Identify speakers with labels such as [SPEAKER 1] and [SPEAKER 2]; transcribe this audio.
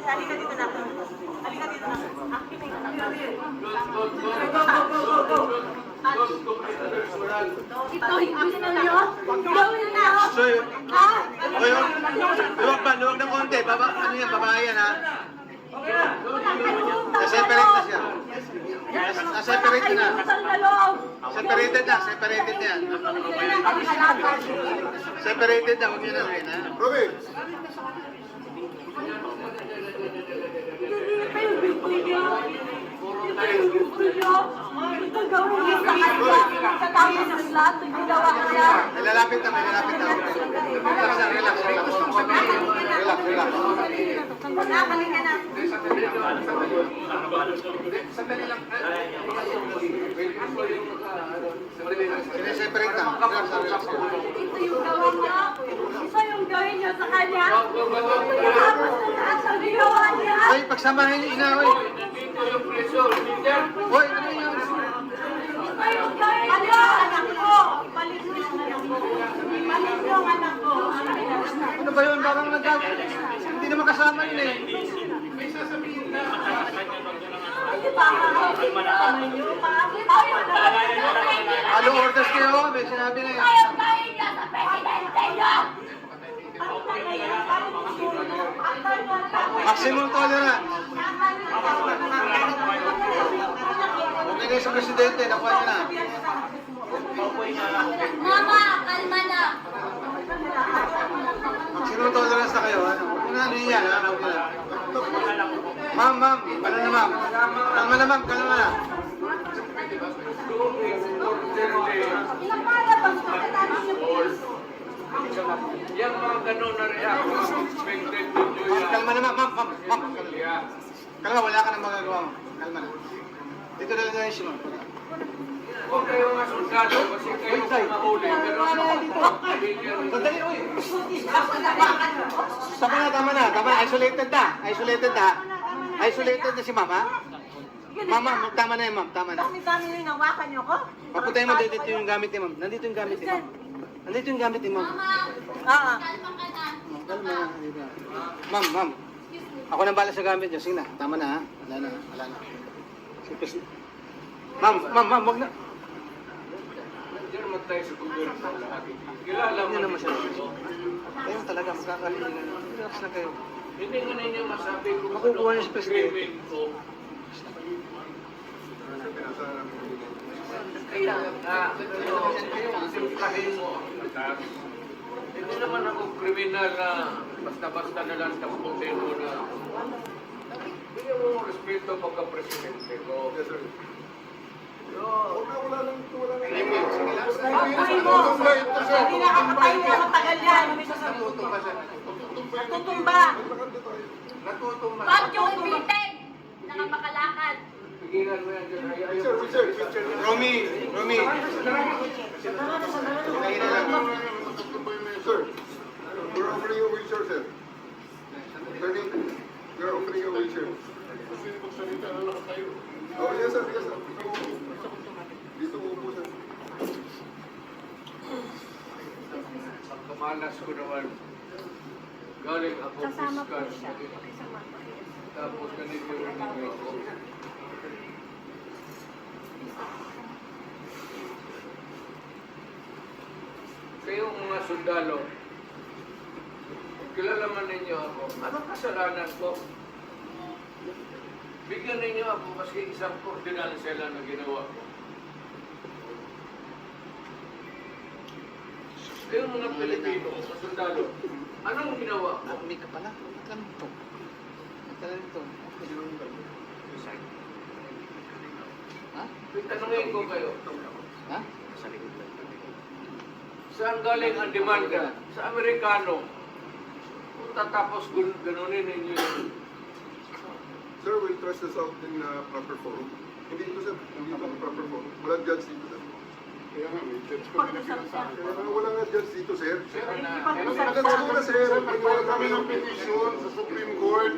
[SPEAKER 1] Halika dito na. Halika dito na. Akin na ito, gusto niyo? Gawin na.
[SPEAKER 2] So, luwag ng konti. Ano yan, babae yan ha? Na-separate na siya. Na-separate na. Separated na, separated na yan. Separated na, huwag yun na rin ha?
[SPEAKER 3] Robin!
[SPEAKER 1] Ito gawin niya sa kanya. Sa tapos ng lahat ng ginawa niya.
[SPEAKER 2] May lalapit na, may lalapit na. Relax na, relax, relax. Relax, relax.
[SPEAKER 1] Halika na.
[SPEAKER 2] Sineseparate na. Relax na, relax.
[SPEAKER 1] Ito yung gawa niya. Isa yung gawin niya sa kanya. Ito yung tapos ng lahat ng ginawa niya.
[SPEAKER 2] Hoy, pagsamahin niyo ina, hoy. Hoy, ano yun?
[SPEAKER 1] Ito yung gawin niya. Anak ko. Ibalik mo yung anak ko. Ibalik mo yung anak ko.
[SPEAKER 2] Ano ba yun? Parang hindi naman kasama yun eh.
[SPEAKER 1] Hindi ba?
[SPEAKER 2] Ano orders kayo? May sinabi na yun.
[SPEAKER 1] Ayaw tayo niya sa presidente niya. Ano ba na yan?
[SPEAKER 2] Maximum tolerance. Okay na sa presidente, nakuha niya na.
[SPEAKER 1] Mama, kalma na.
[SPEAKER 2] Maximum tolerance na kayo. Huwag na ano yan, ha? Huwag na. Ma'am, ma'am. Ano na ma'am? Kalma na ma'am, kalma na.
[SPEAKER 1] Ilang para bang pagkatapos niyo please?
[SPEAKER 4] Yang mga ganun na reaction, expected ninyo yan.
[SPEAKER 2] Kalma na ma'am, ma'am, ma'am. Ma'am, kalma. Kalma, wala ka nang magagawa mo. Kalma na. Dito na lang yung issue, ma'am.
[SPEAKER 4] Huwag kayong masundalo kasi kayo mahuli. Ganun na.
[SPEAKER 2] Sandali, uy. Tama na, tama na. Tama na, isolated na. Isolated na. Isolated na si ma'am, ha? Ma'am, ma'am, tama na yun, ma'am. Tama na.
[SPEAKER 1] Dami-dami yung nawakan niyo ko.
[SPEAKER 2] Papuntahin mo, dito yung gamit ni ma'am. Nandito yung gamit ni ma'am. Nandito yung gamit ni ma'am.
[SPEAKER 1] Oo.
[SPEAKER 2] Kalma na, dito. Ma'am, ma'am. Ako nang bala sa gamit niyo. Sige na, tama na, ha? Wala na, wala na. Sige, ma'am, ma'am, ma'am, wag na.
[SPEAKER 4] Diyan naman tayo sa gobyerno lahat. Kilala mo
[SPEAKER 2] Hindi naman siya.
[SPEAKER 4] ito.
[SPEAKER 2] Kayo talaga, magkakalimutan. Relax na kayo.
[SPEAKER 4] Hindi nga ninyo masabi kung
[SPEAKER 2] Makukuha niyo si Presidente.
[SPEAKER 4] krimen ko. Kaya simplahin mo ang batas. Hindi naman ako kriminal na basta-basta na lang taputin mo na. Bigyan mo respeto pagka-presidente ko.
[SPEAKER 3] Yes, sir.
[SPEAKER 1] Pagpay mo. Hindi nakakatayo na matagal yan. Natutumba.
[SPEAKER 4] Natutumba.
[SPEAKER 1] Ba't yung umiting? Nakapakalakad.
[SPEAKER 4] Pigilan mo yan dyan.
[SPEAKER 3] Sir, sir.
[SPEAKER 2] Romy, Romy. Kaya na lang.
[SPEAKER 3] Sir, we're offering a wheelchair, sir. Attorney, we're offering a wheelchair. Oh, yes, sir. Yes, sir. Dito upo, sir.
[SPEAKER 4] Ang kamalas ko naman. Galing ako
[SPEAKER 1] Kasama po
[SPEAKER 4] fiscal.
[SPEAKER 1] siya.
[SPEAKER 4] Tapos ganito rin ninyo ako. Kayong mga sundalo, kilala man ninyo ako, anong kasalanan ko? Bigyan ninyo ako maski isang ordinansya lang na ginawa ko. Kayong mga Pilipino, mga sundalo, anong ginawa ko?
[SPEAKER 2] May ka pala. Matlam ito. Matlam ito. Ha?
[SPEAKER 4] Tanungin ko kayo,
[SPEAKER 2] Ha?
[SPEAKER 4] saan galing ang demanda? Sa Amerikano. Kung tatapos ganunin ninyo yun.
[SPEAKER 3] Sir, we'll trust this out in proper forum. Hindi ito, sir. Hindi ito proper forum. Walang judge dito, sir. Kaya nga, may judge pa din wala nga judge dito, sir.
[SPEAKER 4] Sir, na,
[SPEAKER 3] Ano na, sir? Nagkaroon kami ng petition sa Supreme Court.